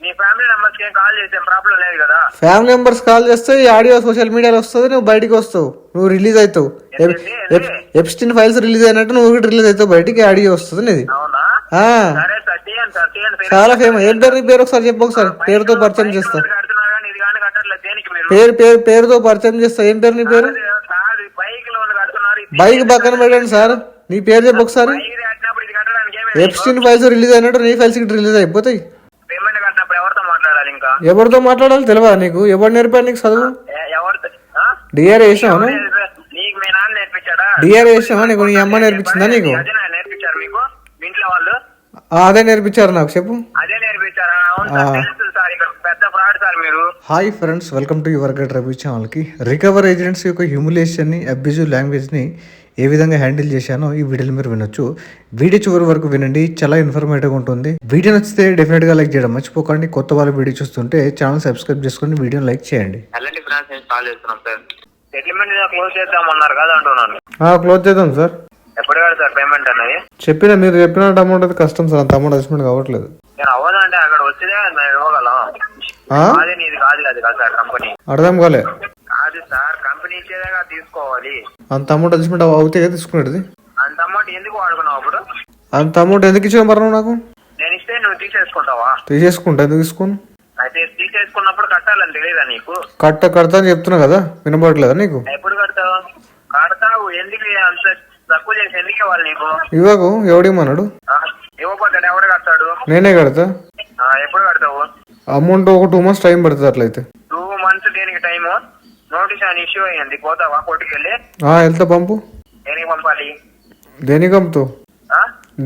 మీ family members కి call చేసే problem లేదు కదా. ఫ్యామిలీ మెంబర్స్ కాల్ చేస్తే ఈ ఆడియో సోషల్ మీడియాలో వస్తుంది, నువ్వు బయటికి వస్తావు, నువ్వు రిలీజ్ అవుతావు. ఎప్స్టీన్ ఫైల్స్ రిలీజ్ అయినట్టు నువ్వు కూడా రిలీజ్ అవుతావు, బయటికి ఆడియో వస్తుంది నీది. అవునా? ఆ, సరే సార్, తీయండి సార్, తీయండి. చాలా ఫేమస్. ఏం పేరు నీ పేరు ఒకసారి చెప్పు, ఒకసారి పేరుతో పరిచయం చేస్తా. కడుతున్నారు కానీ ఇది కానీ కట్టట్లేదు. దేనికి మీరు? పేరుతో పరిచయం చేస్తా. ఏం పేరు నీ పేరు? సార్ బైక్ లోన్ కడుతున్నారు. బైక్ పక్కన పెట్టండి సార్, నీ పేరు చెప్పు ఒకసారి. బైక్ కట్టినప్పుడు ఇది కట్టడానికి ఏమి ఎప్స్టీన్ ఫైల్స్ రిలీజ్ అయినట్టు నీ ఫైల్స్ రిలీజ్ అయిపోతాయి. పేమెంట్ కట్టినప్పుడు ఎవరితో మాట్లాడాలి? ఇంకా ఎవరితో మాట్లాడాలి తెలియదా నీకు? ఎవరు నేర్పారు నీకు చదువు? ఎవరితో? డిఆర్ వేసావు? నీకు మీ నాన్న నేర్పించాడా? డిఆర్ వేసావా నీకు? నీ అమ్మ నేర్పించిందా నీకు? అదే నేర్పించారు మీకు మీ ఇంట్లో వాళ్ళు? అదే నేర్పించారు నాకు, చెప్పు. అదే నేర్పించారా? అవును సార్, తెలుసు సార్. ఇక్కడ పెద్ద ఫ్రాడ్ సార్ మీరు. Hi friends, welcome to your గట్ రవి ఛానల్కి. రికవర్ ఏజెంట్స్ యొక్క హ్యూమిలేషన్ని, అబ్యూజివ్ లాంగ్వేజ్ని ఏ విధంగా హ్యాండిల్ చేశానో ఈ వీడియోలో మీరు వినొచ్చు. వీడియో చివరి వరకు వినండి, చాలా ఇన్ఫర్మేటివ్గా ఉంటుంది. వీడియో నచ్చితే డెఫినెట్గా లైక్ చేయడం మర్చిపోకండి. కొత్త వాళ్ళ వీడియో చూస్తుంటే ఛానల్ సబ్స్క్రైబ్ చేసుకుని వీడియోని లైక్ చేయండి. ఎలాంటి ఫైనాన్స్ నుంచి కాల్ చేస్తున్నాం సార్? సెటిల్మెంట్ క్లోజ్ చేద్దామన్నారు కదా అంటున్నాను. క్లోజ్ చేద్దాం సార్. ఎప్పుడు కాదు సార్ పేమెంట్ అనేది? మీరు చెప్పిన అమౌంట్ అయితే కష్టం సార్, అంత అమౌంట్ అడ్జస్ట్మెంట్ కావట్లేదు. నేను అవ్వదంటే అక్కడ వచ్చితే మేము ఇవ్వగలం. అదే నీది కాదు కదా సార్ కంపెనీ. అర్థం కాలే. కాదు సార్, కంపెనీ ఇచ్చేదేగా తీసుకోవాలి. అంత అమౌంట్ అడ్జస్ట్మెంట్ అవుతే కదా తీసుకునేది. అంత అమౌంట్ ఎందుకు వాడుకున్నావు అప్పుడు? అంత అమౌంట్ ఎందుకు ఇచ్చావు మరి నాకు? నేను ఇస్తే నువ్వు తీసేసుకుంటావా? తీసేసుకుంటా. ఎందుకు తీసుకోను? అయితే తీసేసుకున్నప్పుడు కట్టాలని తెలియదా నీకు? కడతా అని చెప్తున్నా కదా, వినబడట్లేదా నీకు? ఎప్పుడు కడతావు? కడతావు. ఎందుకు అంత తక్కువ చేసి ఎందుకు ఇవ్వాలి నీకు? ఇవ్వకు. ఎవడిమ్మన్నాడు? ఇవ్వకపోతే ఎవడు కడతాడు? నేనే కడతా. ఎప్పుడు కడతావు? అమౌంట్ ఒక 2 months టైం పడుతుంది. అట్లయితే 2 months దేనికి టైము? నోటీస్ అని ఇష్యూ అయ్యింది, పోతావా కోర్టుకెళ్ళి? వెళ్తా. పంపు. దేనికి పంపాలి? దేనికి పంపుతావు?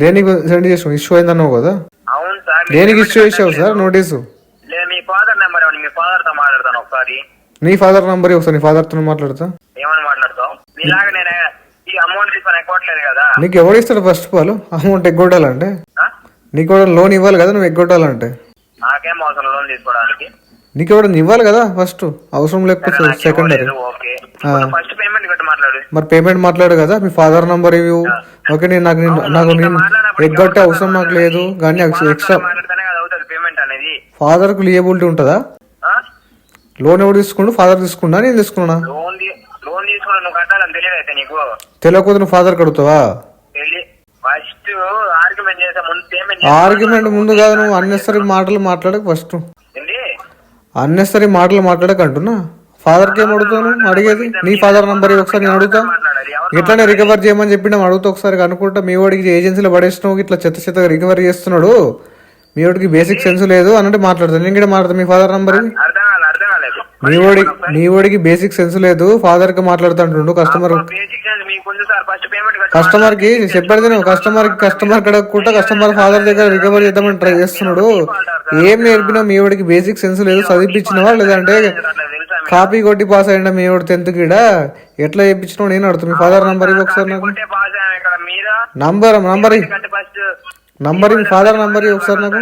దేనికి సెండ్ చేసావు? ఇష్యూ అయిందన్నావు కదా. అవును సార్. దేనికి ఇష్యూ చేసావు సార్ నోటీసు? లేదు, మీ ఫాదర్ నెంబర్ ఇవ్వండి, మీ ఫాదర్ తో మాట్లాడతాను ఒకసారి. నీ ఫాదర్ నంబర్ ఒకసారి. నీ ఫాదర్ తో మాట్లాడతా. ఏమని మాట్లాడతావు? నీలాగా నేను ఈ అమౌంట్ తీసుకొని ఎక్కట్లేదు కదా. నీకు ఎవడు ఇస్తాడు ఫస్ట్ ఆఫ్ ఆల్ అమౌంట్ ఎగ్గొట్టాలంటే? నీకు ఎవడ లోన్ ఇవ్వాలి కదా నువ్వు ఎగ్గొట్టాలంటే. నాకేం అవసరం లోన్ తీసుకోవడానికి? నీకు ఎవడన్నా ఇవ్వాలి కదా ఫస్ట్, అవసరం లేకపోతే సెకండరీ. ఫస్ట్ పేమెంట్ కట్టి మాట్లాడు. మరి పేమెంట్ మాట్లాడు కదా, మీ ఫాదర్ నంబర్ ఇవ్వు. ఓకే, నాకు నేను ఎగ్గొట్టే అవసరం నాకు లేదు, కానీ ఎక్స్ట్రా పేమెంట్ అనేది ఫాదర్ కు లియబిలిటీ ఉంటుందా? లోన్ ఎవరు తీసుకుంటూ? ఫాదర్ తీసుకున్నా నేను తీసుకున్నా? లోన్ తీసుకున్నా నువ్వు కట్టాలని తెలియదు అయితే నీకు? తెలియకపోతే నువ్వు ఫాదర్ కడుగుతావా? ఫస్ట్ ఆర్గ్యుమెంట్ చేసే ముందు పేమెంట్. ఆర్గ్యుమెంట్ ముందు కాదు, నువ్వు అన్నెసరీ మాటలు మాట్లాడక ఫస్ట్. అన్నెసరీ మాటలు మాట్లాడక అంటున్నా. ఫాదర్ కి ఏం అడుగుతాను? అడిగేది నీ ఫాదర్ నంబర్ ఒకసారి నేను అడుగుతా. ఇట్లానే రికవర్ చేయమని చెప్పినా అడుగుతా ఒకసారి. అనుకుంటా మీ వాడికి ఏజెన్సీలో పడేసినావు, ఇట్లా చెత్త రికవర్ చేస్తున్నాడు, మీ వాడికి బేసిక్ సెన్స్ లేదు అన్నట్టు మాట్లాడతాను. నేను కూడా మాట్లాడతా. మీ ఫాదర్ నంబర్ మీ వాడికి బేసిక్ సెన్స్ లేదు, ఫాదర్ కి మాట్లాడుతుంటుండు. కస్టమర్ కి చెప్పేది నువ్వు. కస్టమర్ కడగకుండా కస్టమర్ ఫాదర్ దగ్గర రికవర్ చేద్దామని ట్రై చేస్తున్నాడు. ఏం నేర్పినా మీ వాడికి బేసిక్ సెన్స్ లేదు. చదివిపించినవా లేదంటే కాపీ కొట్టి పాస్ అయ్యిందా మీ వాడు 10th కిడా? ఎట్లా చేయించినావు నేను అడుగుతా. మీ ఫాదర్ నంబర్ ఇవి ఒకసారి నాకు. నంబర్ మీ ఫాదర్ నంబర్ ఒకసారి నాకు.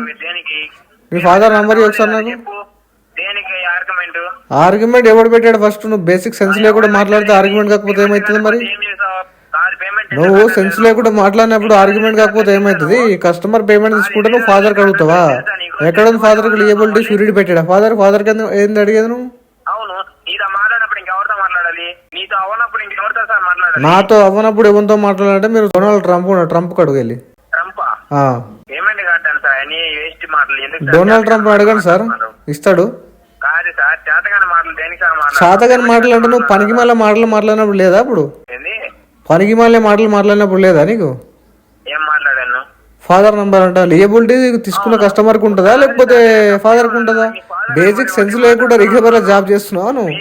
మీ ఫాదర్ నంబర్ ఒకసారి నాకు. ఆర్గ్యుమెంట్ ఎవడు పెట్టాడు ఫస్ట్? నువ్వు బేసిక్ సెన్స్ లేకుండా మాట్లాడితే ఆర్గ్యుమెంట్ కాకపోతే ఏమైతుంది? మరి నువ్వు సెన్స్ లేకుండా మాట్లాడినప్పుడు ఆర్గ్యుమెంట్ కాకపోతే ఏమైతుంది? కస్టమర్ పేమెంట్ తీసుకుంటే నువ్వు ఫాదర్ అడుగుతావా? ఎక్కడ ఫాదర్ కి లియబిలిటీ షూరిటీ పెట్టాడా? ఫాదర్ కి ఏంది అడిగేది నువ్వు? నాతో అవ్వనప్పుడు ఎవరితో మాట్లాడాలంటే మీరు డొనాల్డ్ ట్రంప్ అడుగు వెళ్ళి. డొనాల్డ్ ట్రంప్ అడగండి సార్, ఇస్తాడు. శాతగాని మాటలు అంటే నువ్వు పనికి మళ్ళీ మాటలు మాట్లాడినప్పుడు లేదా? అప్పుడు పనికి మళ్ళీ మాటలు మాట్లాడినప్పుడు లేదా నీకు? ఫాదర్ నంబర్ అంట లియబిలిటీ తీసుకున్న కస్టమర్ కు ఉంటుందా లేకపోతే ఫాదర్ కు ఉంటుందా? బేసిక్ సెన్స్ లేకుండా రికవర్ జాబ్ చేస్తున్నావా నువ్వు?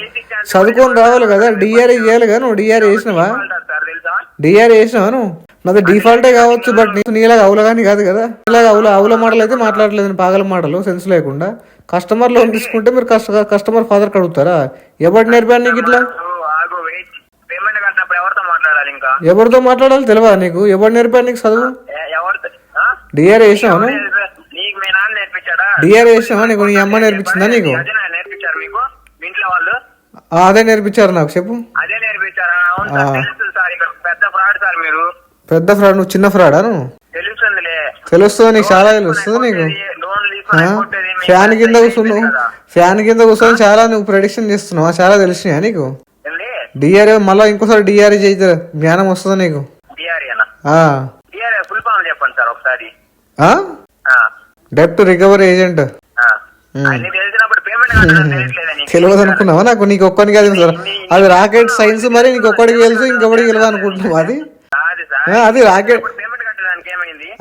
చదువుకొని రావాలి కదా, డిఆర్ఏ చేయాలి కదా. నువ్వు డిఆర్ఏ చేసినావా నువ్వు? నాది డిఫాల్టే కావచ్చు, బట్ నీలాగా అవులగాని కాదు కదా. ఇలాగ అవుల మాటలు అయితే మాట్లాడలేదు, పాగల మాటలు సెన్స్ లేకుండా. కస్టమర్ లోన్ తీసుకుంటే మీరు కస్టమర్ ఫాదర్ కడుగుతారా? ఎవరు నేర్పాను నీకు ఇట్లా? ఎవరితో మాట్లాడాలి తెలియదా నీకు? ఎవరు నేర్పాను నీకు చదువు? డిఆర్ఏ చేసినావా? డిఆర్ఏ చేసినావా నీకు? నీ అమ్మ నేర్పించిందా నీకు? అదే నేర్పించారు నాకు, చెప్పు. పెద్ద ఫ్రాడ్. నువ్వు చిన్న ఫ్రాడా? నువ్వు తెలుస్తుంది నీకు, చాలా తెలుస్తుంది నీకు. ఫ్యాన్ కింద కూర్చున్నావు, ఫ్యాన్ కింద కూర్చొని చాలా నువ్వు ప్రెడిక్షన్ చేస్తున్నావు, చాలా తెలిసినాయా నీకు? డిఆర్ఏ మళ్ళీ ఇంకోసారి డిఆర్ఏ చేయితే జ్ఞానం వస్తుందా నీకు? చెప్పండి సార్ ఒకసారి. డెప్ట్ రికవరీ ఏజెంట్ తెలియదు అనుకున్నావా? నాకు నీకు ఒక్కడికి అది సార్, అది రాకెట్ సైన్స్, మరి నీకు ఒక్కడికి తెలుసు ఇంకొకటికి తెలియదు అనుకుంటున్నావు? అది రాకెట్,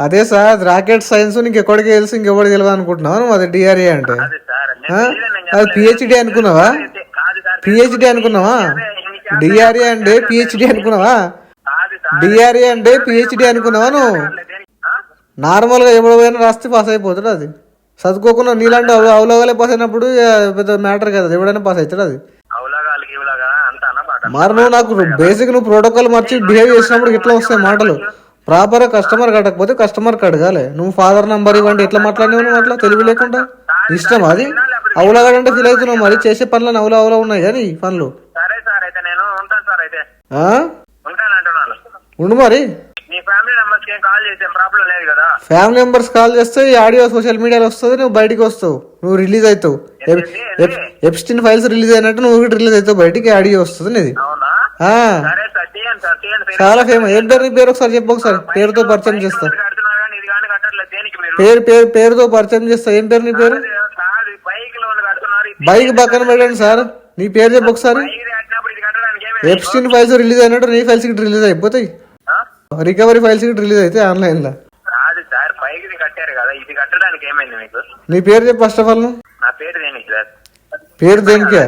అదే సార్ అది రాకెట్ సైన్స్, నీకు ఎక్కడికి తెలుసు ఇంకెవడికి తెలియదు అనుకుంటున్నావా నువ్వు? అది డిఆర్ఏ అంటే అది పిహెచ్డి అనుకున్నావా? పిహెచ్డి అనుకున్నావా? డిఆర్ఏ అంటే పిహెచ్డి అనుకున్నావా? డిఆర్ఏ అంటే పిహెచ్డి అనుకున్నావా నువ్వు? నార్మల్ గా ఎవడో పోయినా రాస్తే పాస్ అయిపోతాడు. అది చదువుకోకుండా నీలాంటి అవలోగాలే పాస్ అయినప్పుడు పెద్ద మ్యాటర్ కదా, ఎవడైనా పాస్ అవుతాడు. అది మరి నువ్వు నాకు బేసిక్ నువ్వు ప్రోటోకాల్ మర్చి బిహేవ్ చేసినప్పుడు ఇట్లా వస్తాయి మాటలు. ప్రాపర్ గా కస్టమర్ కట్టకపోతే కస్టమర్ కడగాలి. నువ్వు ఫాదర్ నంబర్ ఇవ్వండి ఎట్లా మాట్లాడినావు నువ్వు? అట్లా తెలివి లేకుండా ఇష్టం అది అవులాగాడంటే ఫీల్ అవుతున్నావు. మరి చేసే పనులను అవులా ఉన్నాయి కానీ ఈ పనులు ఉండు. మరి ఫ్యామిలీ మెంబర్స్ కాల్ చేస్తే ఈ ఆడియో సోషల్ మీడియాలో వస్తుంది, నువ్వు బయటికి వస్తావు, నువ్వు రిలీజ్ అవుతావు. ఎప్స్టీన్ ఫైల్స్ రిలీజ్ అయినట్టు నువ్వు రిలీజ్ అవుతావు, బయటికి ఆడియో వస్తుంది నీది. చాలా ఫేమస్. ఏం పేరు నీ పేరు ఒకసారి చెప్పు, ఒకసారి పేరుతో పరిచయం చేస్తా. పేరుతో పరిచయం చేస్తా. ఏం పేరు నీ పేరు? బైక్ పక్కన పెట్టండి సార్, నీ పేరు చెప్పు ఒకసారి. ఎప్స్టీన్ ఫైల్స్ రిలీజ్ అయినట్టు నీ ఫైల్స్ కి రిలీజ్ అయిపోతాయి, రికవరీ ఫైల్స్ కి రిలీజ్ అయితే ఆన్లైన్ లో. నీ పేరు చెప్పు ఫస్ట్ ఆఫ్ ఆల్. పేరు దేనికి?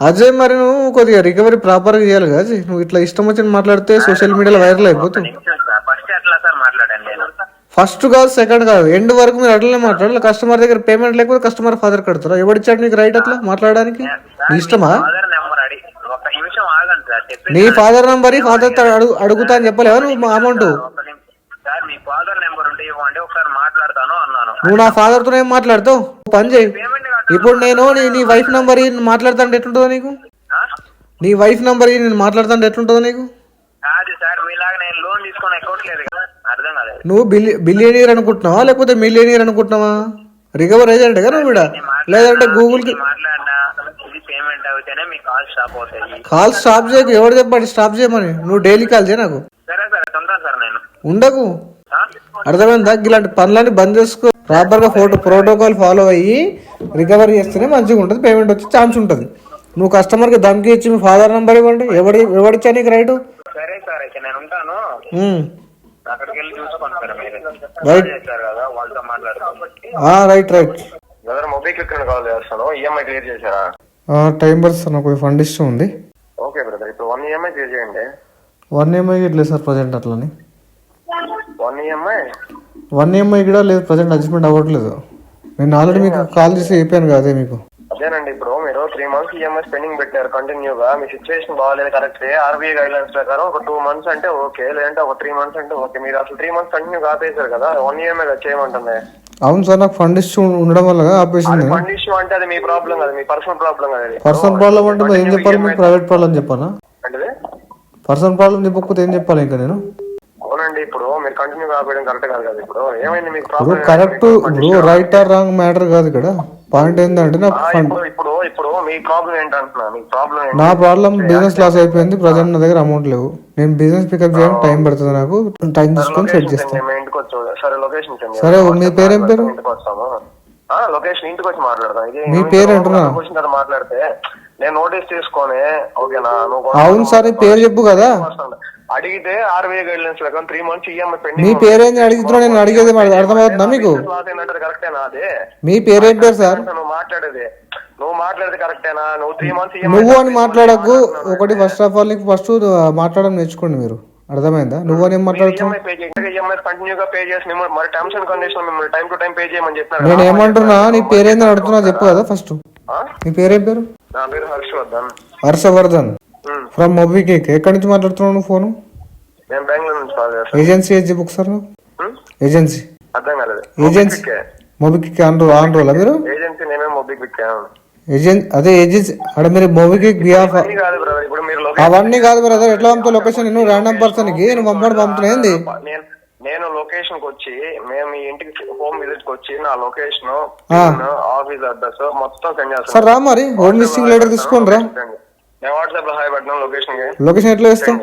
అజయ్. మరి నువ్వు కొద్దిగా రికవరీ ప్రాపర్ గా చేయాలి కదా. నువ్వు ఇట్లా ఇష్టం వచ్చిన మాట్లాడితే సోషల్ మీడియాలో వైరల్ అయిపోతుంది. ఫస్ట్ కాదు, సెకండ్ కాదు, ఎండ్ వరకు మీరు అట్లనే మాట్లాడాలి. కస్టమర్ దగ్గర పేమెంట్ లేకపోతే కస్టమర్ ఫాదర్ కడతారా? ఎవడిచ్చాడు నీకు రైట్ అట్లా మాట్లాడడానికి? నీ ఇష్టమా? నీ ఫాదర్ నంబర్ ఫాదర్ అడుగుతా అని చెప్పలేవా నువ్వు అమౌంట్? నువ్వు నా ఫాదర్ తో ఏం మాట్లాడతావు? పని చేయి. ఇప్పుడు నేను నీ వైఫ్ నంబర్ మాట్లాడుతాంటే ఎట్లుంటుందో నీకు? నీ వైఫ్ నంబర్ నేను మాట్లాడుతాంటే ఎట్లుంటుందో నీకు? నువ్వు బిలియనీర్ అనుకుంటున్నావా లేకపోతే మిలియనీర్ అనుకుంటున్నావా? రికవర్ ఏజెంట్ కదా నువ్వు కూడా, లేదంటే గూగుల్ కి కాల్ స్టాప్ చేయకు. ఎవరు చెప్పాడు స్టాప్ చేయమని? నువ్వు డైలీ కాల్ చేయ నాకు. ఉండకు, అర్థమైందా? ఇలాంటి పనులన్నీ బంద్ చేసుకో. ప్రాపర్ గా ప్రోటోకాల్ ఫాలో అయ్యి రికవరీ చేస్తేనే మంచిగా ఉంటుంది, పేమెంట్ వచ్చే ఛాన్స్ ఉంటుంది. నువ్వు కస్టమర్ కి ధమ్కి ఇచ్చి మీ ఫాదర్ నంబర్ ఇవ్వండి, ఎవడిచ్చా నీకు రైట్? Right right. టైం పడుతుంది, నాకు ఫండ్ ఇష్యూ ఉంది. ఓకే బ్రదర్, ఇప్పుడు 1 EMI పే చేయండి. 1 EMI ఇట్లేదు సార్ ప్రజెంట్. అట్లని 1 EMI కూడా లేదు ప్రజెంట్, అడ్జస్ట్మెంట్ అవ్వట్లేదు. నేను ఆల్రెడీ మీకు కాల్ చేసి చెప్పాను కదా మీకు. అదేనండి, ఇప్పుడు మీరు 3 months EMI స్పెండింగ్ పెట్టారు కంటిన్యూగా. మీ సిచ్యువేషన్ బాగాలేదు, కరెక్టే. RBI గైడ్ లైన్స్ ప్రకారం ఒక 2 months అంటే ఓకే, లేదంటే ఒక 3 months అంటే ఓకే. మీరు అసలు 3 months కంటిన్యూగా ఆపేశారు కదా, 1 EMI చేయమంటుంది. అవును సార్, నాకు ఫండ్ ఇష్యూ ఉండడం వల్ల ఆపేసింది. ఫండ్ ఇష్యూ అంటే అది మీ ప్రాబ్లం కదా, మీ పర్సనల్ ప్రాబ్లం కదా. పర్సనల్ ప్రాబ్లం అంటే ఏం చెప్పాలి? మీకు ప్రైవేట్ ప్రాబ్లం చెప్పానా? అంటే పర్సనల్ ప్రాబ్లం చెప్పకపోతే ఏం చెప్పాలి ఇంకా నేను? అవునండి, ఇప్పుడు మీరు కంటిన్యూ ఆపేయడం కరెక్ట్ కాదు కదా. ఇప్పుడు ఏమైంది మీకు ప్రాబ్లం? కరెక్ట్, ఇప్పుడు రైట్ ఆర్ రాంగ్ మ్యాటర్ కాదు ఇక్కడ. పాయింట్ ఏంటంటే ఇప్పుడు మీ ప్రాబ్లం ఏంటంటున్నా? మీ ప్రాబ్లం నా ప్రాబ్లం బిజినెస్ లాస్ అయిపోయింది, ప్రజెంట్ నా దగ్గర అమౌంట్ లేవు. నేను బిజినెస్ పికప్ చేయడానికి టైం పడుతుంది, నాకు టైం తీసుకొని సెట్ చేస్తాను. సరే లొకేషన్ సరే, మీ పేరేం పేరు? లొకేషన్ ఇంటికి వచ్చి మాట్లాడదాం. మీ పేరు అంటున్నా మాట్లాడితే నేను నోటీస్ తీసుకొని ఓకేనా? అవును సార్, పేరు చెప్పు కదా. అడిగితే RBI గైడ్ లైన్స్ ప్రకారం 3 months EMI పెండింగ్. మీ పేరేంది అడుగుతున్నా? నేను అడిగేది అర్థమవుతుందా మీకు? కరెక్టేనా? అదే మీ పేరేం పేరు సార్? నువ్వు మాట్లాడేది కరెక్టేనా? నువ్వు 3 months నువ్వు అని మాట్లాడకు. ఒకటి ఫస్ట్ ఆఫ్ ఆల్ నీకు ఫస్ట్ మాట్లాడడం నేర్చుకోండి మీరు, అర్థమైందా? నువ్వు అని ఏం మాట్లాడుతున్నావు? నేను ఏమంటున్నా, నీ పేరేందని అడుగుతున్నా చెప్పు కదా ఫస్ట్. నీ పేరేం పేరు? Harshavardhan from MobiKwik. ఎక్కడి నుంచి మాట్లాడుతున్నావు నువ్వు? ఫోను ఏజెన్సీ ఏజ్ బుక్ సార్. ఏజెన్సీ మొబిక్విక్ ఆన్ రోలా మీరు? అదే ఏజెన్సీ అక్కడ మీరు మొబిక్విక్ అవన్నీ కాదు బ్రదర్. ఎట్లా పంపుతావు లొకేషన్? నువ్వు ర్యాండమ్ పర్సన్ కి నువ్వు పంపుతున్నావు ఏంది? నేను లొకేషన్ కి వచ్చి, మేము మీ ఇంటికి హోమ్ విజిట్ కి వచ్చి నా లొకేషన్, ఆఫీస్ అడ్రస్ మొత్తం సెండ్ చేస్తాను. సార్ రా మరి హోమ్ విజిటింగ్ లెటర్ తీసుకొని రా. నేను వాట్సాప్ లో హాయ్ పెట్టినా లొకేషన్ కి. లొకేషన్ ఎట్లా వేస్తాం?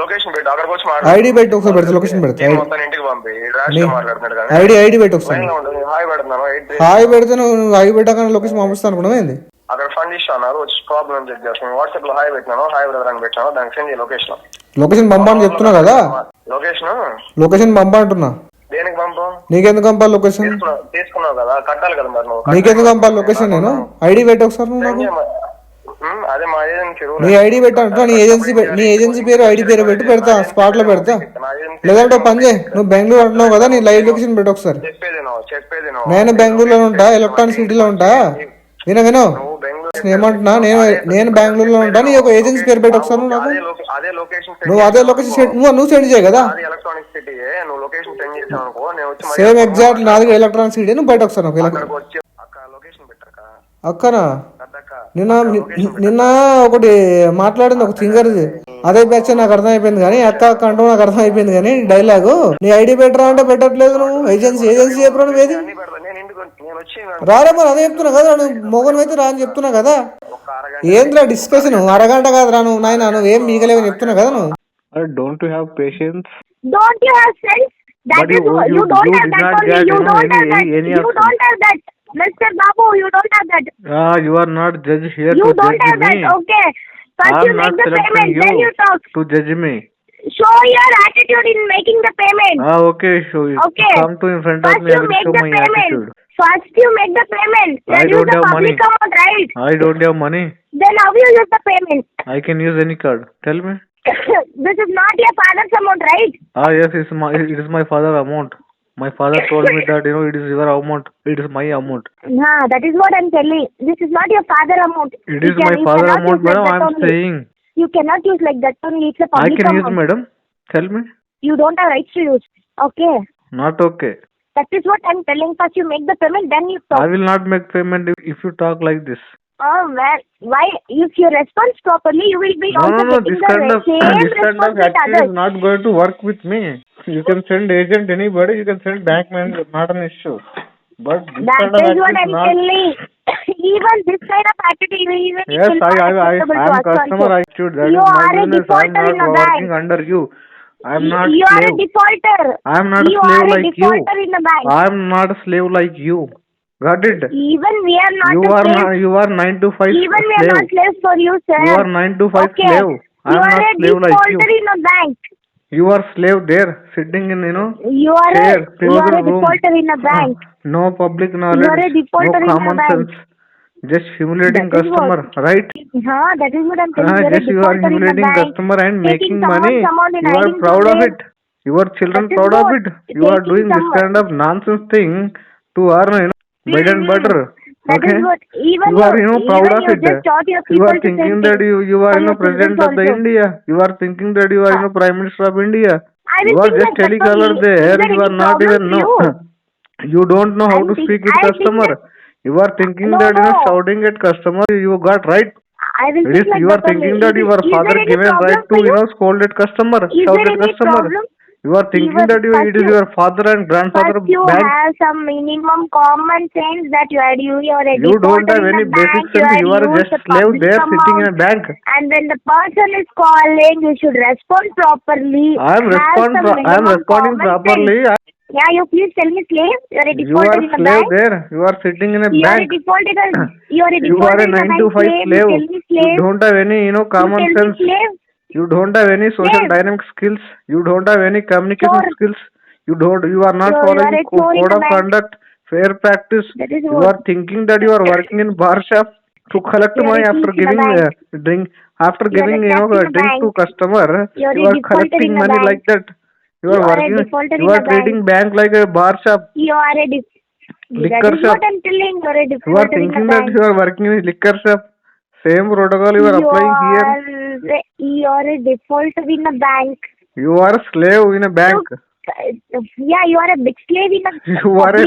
లొకేషన్ పెట్టి అక్కడికి వచ్చి ఐడి పెట్టి ఒకసారి పెడతా. లొకేషన్ పెడతా. మొత్తం ఇంటికి పంపి రాష్ మాట్లాడుతున్నాడు కానీ ఐడి పెట్టి ఒకసారి. హాయ్ పెడుతున్నాను. హాయ్ పెడితే నువ్వు ఐడి పెట్టాక లొకేషన్ పంపిస్తాను అనుకున్నావు ఏంది? అక్కడ ఫండ్ ఇష్యూ అన్నారు, వచ్చి ప్రాబ్లం చెక్ చేస్తాను. వాట్సాప్ లో హాయ్ పెట్టినాను, హాయ్ బ్రదర్ అని పెట్టాను, దానికి సెండ్ లొకేషన్. లొకేషన్ పంపని చెప్తున్నా కదా. లొకేషన్ పంప అంటున్నా. దేనికి పంపు? నీకెందుకు పంపాలి లొకేషన్? తీసుకున్నావు కదా, కట్టాలి కదా మరి. నువ్వు నీకెందుకు పంపాలి లొకేషన్? నేను ఐడి పెట్టి ఒకసారి నువ్వు నాకు. అదే మా ఏజెన్సీ నీ ఐడి పెట్టా. నీ ఏజెన్సీ పేరు ఐడి పేరు పెడతా, స్పాట్ లో పెడతా. లేదంటే పని చేయి, నువ్వు బెంగళూరు అంటున్నావు కదా, నీ లైవ్ లొకేషన్ పెట్టు ఒకసారి. చెప్పేది నేను బెంగళూరులో ఉంటా, ఎలక్ట్రానిక్ సిటీలో ఉంటా. విను ఏమంటున్నా, నేను బెంగళూరులో ఉంటా. నీ ఒక ఏజెన్సీ పేరు పెట్టి ఒకసారి నువ్వు నాకు. నువ్వు అదే లొకేషన్ నువ్వు సెండ్ చేయ కదా. ఎలక్ట్రానిక్ సిటీ నువ్వు లొకేషన్ సెండ్ చేసావు అనుకో, నేను వచ్చి సేమ్ ఎగ్జాక్ట్ నాది ఎలక్ట్రానిక్ సిటీ. నువ్వు బయట ఒకసారి లొకేషన్ పెట్టాక అక్కనా నిన్న ఒకటి మాట్లాడింది ఒక సింగర్, అదే బ్యాచ్ నాకు అర్థమైపోయింది కానీ అక్క అక్క అంటూ నాకు అర్థమైపోయింది కానీ డైలాగు. నీ ఐడి పెట్టరా అంటే పెట్టట్లేదు. నువ్వు ఏజెన్సీ చెప్పరా నువ్వు ఏది రారా మరి అదే చెప్తున్నా కదా. నువ్వు మొగన్ అయితే రా అని చెప్తున్నా కదా. ఏంద్రా డిస్కషన్ అరగంట కాదు రా. నువ్వు నాయన నువ్వు ఏం మిగలేవని చెప్తున్నా కదా. నువ్వు don't you have patience? Don't you have sense? That is you don't have that only. You don't have that. You don't have that. Mr. Babu, you don't have that. You are not judge here you to don't judge have me. that. Okay. First you make the payment, then you talk. To judge me. Show your attitude in making the payment. Okay, show you. Okay. Come to in front First of me, I you will make show the my payment. attitude. First you make the payment. I Then use don't the have public money. amount, right? I don't have money. Then how you use the payment? I can use any card. Tell me. This is not your father's amount, right? Yes, it is my father amount. My father told me that it is your amount. It is my amount. That is what I'm telling. This is not your father amount. It is my father amount, madam. I am saying. You cannot use like that only. It's a public I can amount. use, madam. Tell me. You don't have rights to use. Okay. Not okay. That is what I'm telling. First you make the payment, then you talk. I will not make payment if you talk like this. Oh man, why? If you respond properly, you will be also getting this kind the same response with attitude others. is not going to work with me. You can send agent anybody. You can send bank manager. Not an issue. But this That kind of is what I'm not... telling. Even this kind of attitude, even Yes, I am customer. I should. That you is my are a business. I am defaulter in not a working bank. under you. I am not You are a slave. defaulter. I am not you slave are a like you. defaulter in the bank. I am not a slave like you. Got it? Even we are not You a are slave. not, you are 9 to 5 Even we are slave. not slaves for you, sir. You are 9 to 5 okay. slave. I You am are not a slave like you. defaulter in a bank. You are slave there, sitting in, You are chair, you are a room. defaulter in a bank. No public knowledge, You are a defaulter no in a common bank. sense. Just humiliating That is customer, right? That is what I'm telling you. Just you are humiliating customer and making money. You are proud of it. Your children proud of it. You are doing this kind of nonsense thing to earn, bread and butter. That Okay? is what even You are, proud even of you it. just taught your You people are to thinking say that things you are, for your president children of the also. India. You are thinking that you are, prime minister of India. I will You are think just like that telecaller only. there. Is there You any are not problem even to know. you? You don't know how I to think- speak with I think customer. that- You are thinking No, that no. shouting at customer. You got right. I will It think is like you are that thinking only. that Is your it- is father there any given problem right for to you? scold at customer, Is shout there at any customer. problem? You are thinking Even that first it is you- your father and grandfather First you bank. have some minimum common sense that you are a You don't defaulter have in any the basic bank, sense. You are used just the slave public there sitting in a amount. bank. And when the person is calling, you should respond properly. I am Have some responding minimum properly. common sense. Yeah, you please tell me, slave. You are a You defaulter are in a slave bank. there. You are sitting in a You are a bank. defaulter. You are a You are defaulter a in a 9 bank. to 5 Slave. slave. You tell me, You slave. don't have any, common you tell sense. Me, slave. You don't have any social Slave. dynamic skills. You don't have any communication Chore. skills. You are not You are following a chore in code the of bank. conduct, fair practice. That is You what. are thinking that you are working in bar shop to collect You are money a after thief in a giving bank. drink, after You are giving a theft in a drink to bank. customer. You are You a are defaulter collecting in a money bank. like that. You You are are a working. defaulter You in are a treating bank like a bar shop. You are a that Liquor is shop. what I'm telling. You are a You are defaulter in a thinking that bank. you are working in liquor shop. Same protocol you are applying here. You are a defaulter in a bank. You are a slave in a bank. Yeah, you are a big slave in a You are a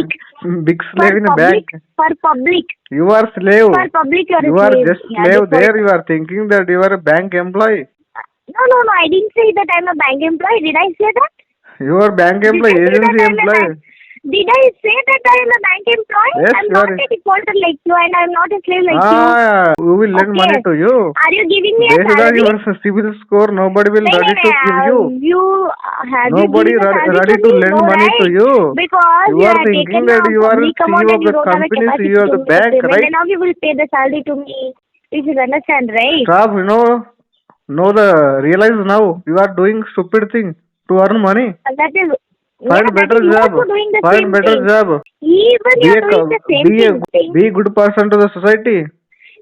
big slave in a bank. For public. You are slave. For public, you are You a are slave. just Yeah, slave default. there. You are thinking that you are a bank employee. No, I didn't say that I'm a bank employee. Did I say that? Your bank employee, agency employee. Did I say that I am a bank employee? Yes, I'm you not are. a defaulter like you, and I'm not a slave like you. Who will lend Okay. money to you? Are you giving me a Based on salary? your civil score, nobody will ready to give you. You have Nobody you given a salary ready to to me? lend No, money to right? you. Because You you are have thinking taken that a you are public CEO amount of and you the don't have a company, capacity CEO of to the make the bank, payment. right? And now you will pay the salary to me. You should understand, right? Stop, realize now you are doing stupid thing to earn money. And that is Find that better is you job. also doing the Find same better thing. job. Even Be you're a doing the same thing. be good person to the society.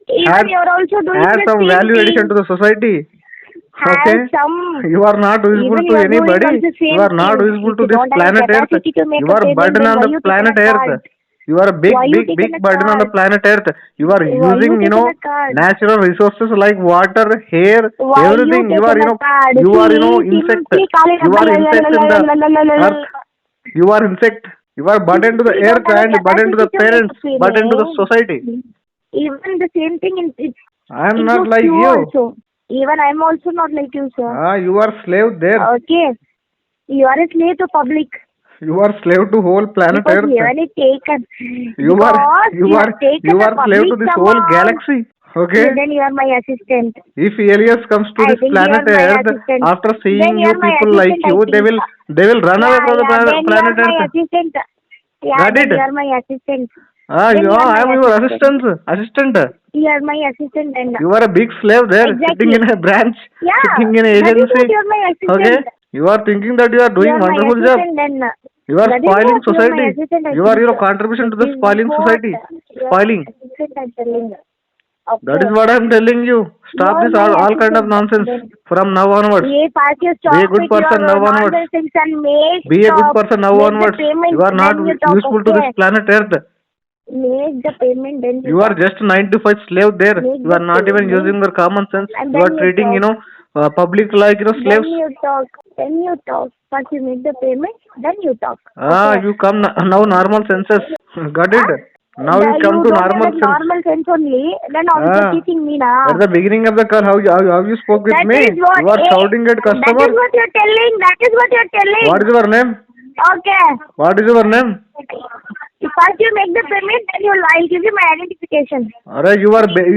Even you're also doing Add the some same value addition thing. to the society. Have Okay? some. You are not useful Even to you're doing anybody. also You same are not thing. useful If to you this don't have planet the Earth. capacity to make You a are payment, burden then on why the you taken planet a Earth. card? You are a Why you taken a burden on the card? planet Earth. You are Why you using, taken a card? natural resources like water, hair, Why everything. you You are, taken a card? you are, See, insect. simply calling You are insect in the earth. You are insect. You are burden to the You don't earth have a and burden to the capacity to make parents, a burden to the payment. society. Even the same thing I am not includes like you you. also. Even I'm also not like you, sir. You are slave there. Okay. You are a slave to public. You are slave to whole planet Because Earth. you have taken. You Because are have taken you the are slave to public this whole amount. galaxy. Okay. Then you are my assistant. If aliens comes to I this think planet you are my Earth assistant. after Then seeing you you are my people like assistant, I you, think. they will run away from the Then you planet are my Earth. assistant. Yeah, Got then it? you are my assistant. I Then you are my am your assistant. assistant. You are my assistant then. You are a big slave there, sitting Exactly. in a branch, Yeah, sitting in an that is agency. what you are my assistant. Okay. You are thinking that you are You doing are my wonderful job. assistant then. You are That is spoiling what you are my society. assistant, I You are think. your contribution to the That is spoiling what society. you are Spoiling. my assistant, I'm telling you. Okay. That is what I am telling you. Stop You are this my all kind of assistant. nonsense Then from now onwards. ये पास you Be a stop good with your person now onwards. nonsense and make Be a good stop. person now Make onwards. the payment, You are not then you talk, useful to okay? this planet Earth. Make the payment, then You are talk. just 9 to 5 slave there. Make You are the not even payment, using your common sense. and You then are you treating, talk. public like, slaves. Then you talk. Then you talk. First you make the payment, then you talk. Okay? You come now normal senses. Got it? Now you come You to don't normal have sense. that normal sense only. Then how Ah. you teaching me now? At the beginning of the call, how you spoke with That me? is what. You are shouting at That customer. is what you're telling. That is what you're telling. What is your name? Okay. What is your name? First you make the payment, then I'll give you my identification. Alright, you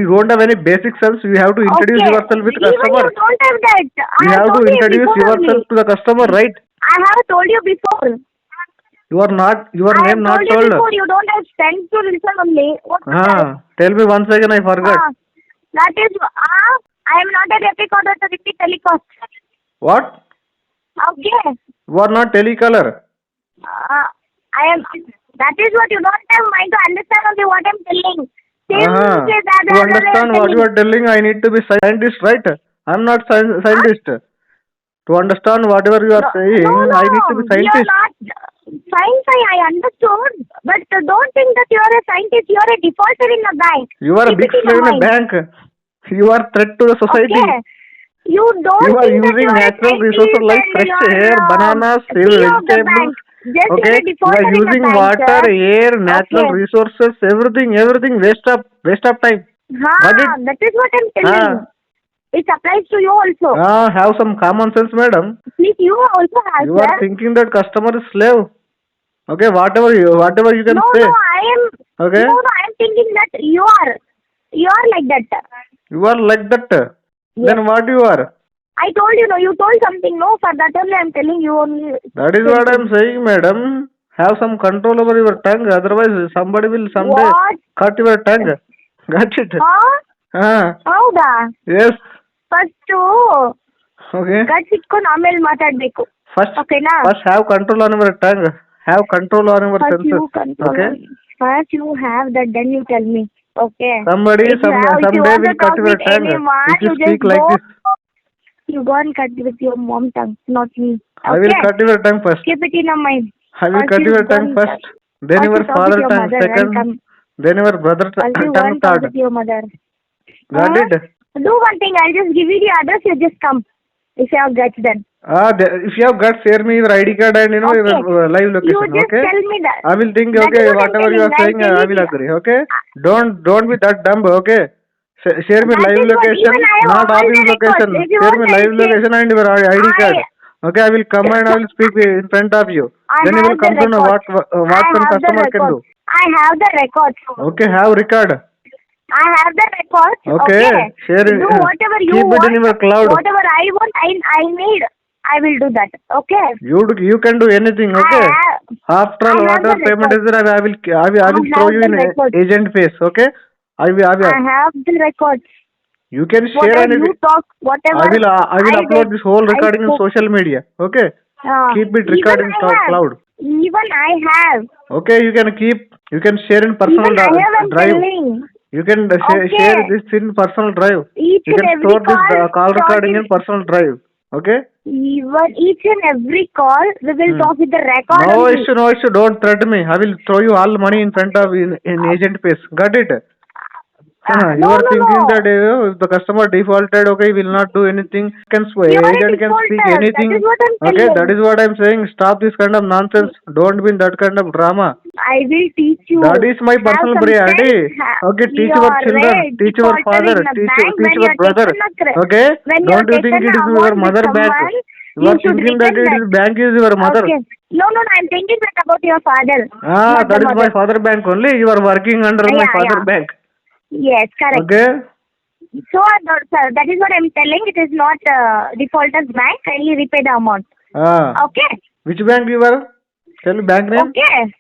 don't have any basic sense. You have to introduce Okay. yourself with Even customer. you don't have that. I You have to told you introduce before yourself only. to the customer, right? I have told you before. You are not. Your I name have not told you told. before. You don't have sense to listen only. What is that? Tell me once again. I forgot. That is. I am not a repeat order to repeat telecast. What? Okay. You are not telecaller. I am. That is what you don't have mind to understand only what I am telling. To understand what you are telling, I need to be scientist, right? I am not scientist. To understand whatever you are saying, I need to be You are scientist. not. Science, I understood. But don't think that you are a scientist. You are a defaulter in a bank. You are a big Keep it slave in a mind. bank. You are threat to the society. Okay. You don't You are think that using you are a natural scientist resources like and fresh you are, air, bananas, CEO of the vegetables. bank. Just Okay, you're a you defaulter are in a using bank, water, sir. air, natural Okay. resources, everything waste of time. Got it? That is what I'm telling. It applies to you also. Have some common sense, madam. Please, you also have, You sir. are thinking that customer is slave. Okay, whatever you can say. No, I am. Okay. No, I am thinking that you are like that. You are like that. Yes. Then what you are? I told you, no, you told something, no, for that only I am telling you only. That is what I am saying, madam. Have some control over your tongue, otherwise somebody will someday What? cut your tongue. Got it? ಹೌದಾ? Yes. First Okay. Guts ಇಟ್ಕೊಂಡು ಆಮೇಲೆ ಮಾತಾಡ್ಬೇಕು. ಓಕೆನಾ? First have control on your tongue. Have control on your First senses. you control. Okay. First you have that, then you tell me. Okay. Somebody If you someday want will to cut talk your with tongue anyone, if you you speak just like go. this. You go and cut with your mom tongue, not me. Okay? I will cut your tongue first. Keep it in your mind. I will First cut you your go tongue and first. Then first your you talk father with your tongue mother and second. come. Then your brother First you go tongue and talk third. with your mother. Got it? Do one thing. I'll just give you the address. You just come. If you have guts, then. If you have guts, share me your ID card and Okay. your live location. You just Okay. tell me that. I will think. That Okay, is what I'm whatever you are telling. saying, I will agree. Okay. Don't be that dumb. Okay. Share me That live is what location, even I have not all office the records. location. If you Share want, me I'll live share. location and your ID card. Okay, I will come and I will speak in front of you. I Then you will have come the to know what records. what I some have the customer can do. records. I have the records. Okay, have record. I have the records. Okay, share it. Do whatever you Keep it want. in your cloud. Whatever I want, I need. I will do that. Okay. You can do anything. Okay. After all, I have whatever the payment is records. there, I will throw have you the in records. agent face. Okay. I have the records. You can share Whatever anything. you talk, whatever I will upload read, this whole I recording in spoke. social media. Okay. Keep it recorded in cloud. Even I have. Okay, you can share in personal Even I have, I'm drive. telling. You can share this in personal drive. Each You and can every store this call recording talking- in personal drive. Okay. Even each and every call, we will talk with the record No only. issue. Don't threaten me. I will throw you all money in front of in agent face. Got it? You No, are no, thinking no. that if the customer defaulted, okay, will not do anything. You are a Agent can speak defaulter. anything. That is what I'm Okay, telling. that is what I'm saying. Stop this kind of nonsense. Don't be in that kind of drama. I will teach you. That is my Have personal some priority. sense. Okay, teach You your are children, a teach your defaulter father, in a teach bank when your you are brother. taken a credit. Okay, When you don't are you think taken it is a your amount mother with bank? someone, You are should thinking that return that. bank is your mother. Okay. No, I'm thinking that about your father. not That the is my mother. father bank only. You are working under my Yeah, father yeah. bank. Yes, correct. Okay. So, sir, that is what I'm telling. It is not defaulter's bank. Kindly repay the amount. Okay. Which bank you are? Tell me bank name. Okay.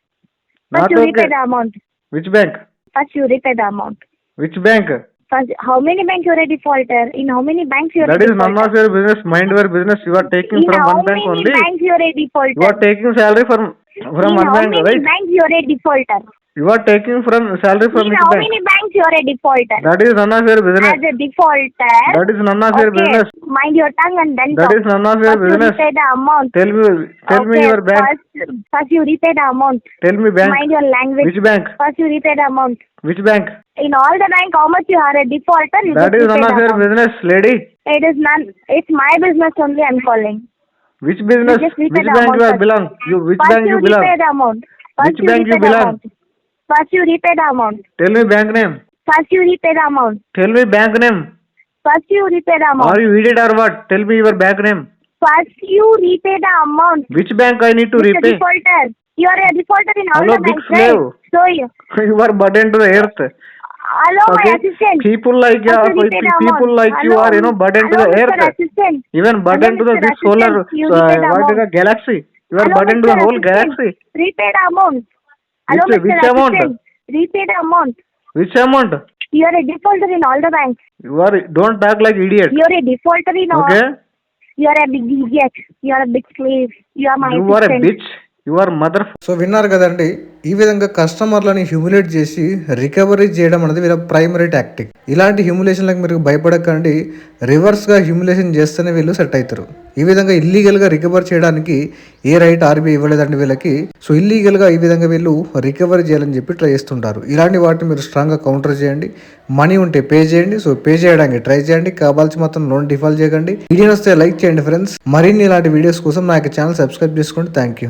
Not First you repay okay. the amount. Which bank? First you repay the amount. Which bank? First, how many banks you are a defaulter? In how many banks you are That a is defaulter? none of your business. Mind your business. You are taking In from how one bank many only. banks you are a defaulter? You are taking salary from In one how bank, many right? banks you are a defaulter? You are taking from salary from In which how bank? many banks you are a defaulter? That is none of your business. As a defaulter. That is none of your Okay. business. Mind your tongue and then That talk. is none of your First you business. repay the amount. Tell me your bank. First you repay the amount. Tell me bank. Mind your language. Which bank? First you repay the amount. Which bank? In all the bank, how much you are a defaulter, you That just is repay none of the your amount. business, lady. It is none. It's my business only. I'm calling. Which business? You just repay Which the bank amount you are first. belong? Which First bank you you belong? repay the amount. First Which you bank you repay the belong? amount. First you repay the amount. Tell me bank name. First you repay the amount. Tell me bank name. First you repay the amount. Are you idiot or what? Tell me your bank name. First you repay the amount. Which bank I need to Mr. repay? Defaulter. You are a defaulter in all Hello, the big banks, right? slave. So you. You are burden to the earth. Hello, my assistant. People like you, First you repay the people amount. like you Hello, are, burden to hello, the Mr. earth. Assistant. Even burden Hello, to Mr. this solar, Assistant. You repay the what is the amount. galaxy? You are Hello, burden to Mr. the whole Assistant. galaxy. Repay the amount. Hello, Which- Mr. which amount? Assistant. Repay the amount. Which amount? You are a defaulter in all the banks. Don't talk like idiot. You are a defaulter in all. Okay? You are a big idiot. You are a big slave. You are my You are a assistant. bitch. You are mother. So విన్నారు కదండి, ఈ విధంగా కస్టమర్లని humiliate చేసి recovery చేయడం అనేది వీళ్ళ primary tactic. ఇలాంటి హ్యూమిలేషన్లకు మీరు భయపడకండి, రివర్స్గా హ్యూమిలేషన్ చేస్తేనే వీళ్ళు సెట్ అవుతారు. ఈ విధంగా ఇల్లీగల్గా రికవర్ చేయడానికి ఏ రైట్ ఆర్బీఐ ఇవ్వలేదండి వీళ్ళకి. సో ఇల్లీగల్గా ఈ విధంగా వీళ్ళు రికవరీ చేయాలని చెప్పి ట్రై చేస్తుంటారు. ఇలాంటి వాటిని మీరు స్ట్రాంగ్గా కౌంటర్ చేయండి. మనీ ఉంటే పే చేయండి. సో పే చేయడానికి ట్రై చేయండి. కావాల్సి మాత్రం లోన్ డిఫాల్ట్ చేయకండి. వీడియో వస్తే లైక్ చేయండి ఫ్రెండ్స్. మరిన్ని ఇలాంటి వీడియోస్ కోసం నా ఛానల్ సబ్స్క్రైబ్ చేసుకోండి. Thank you.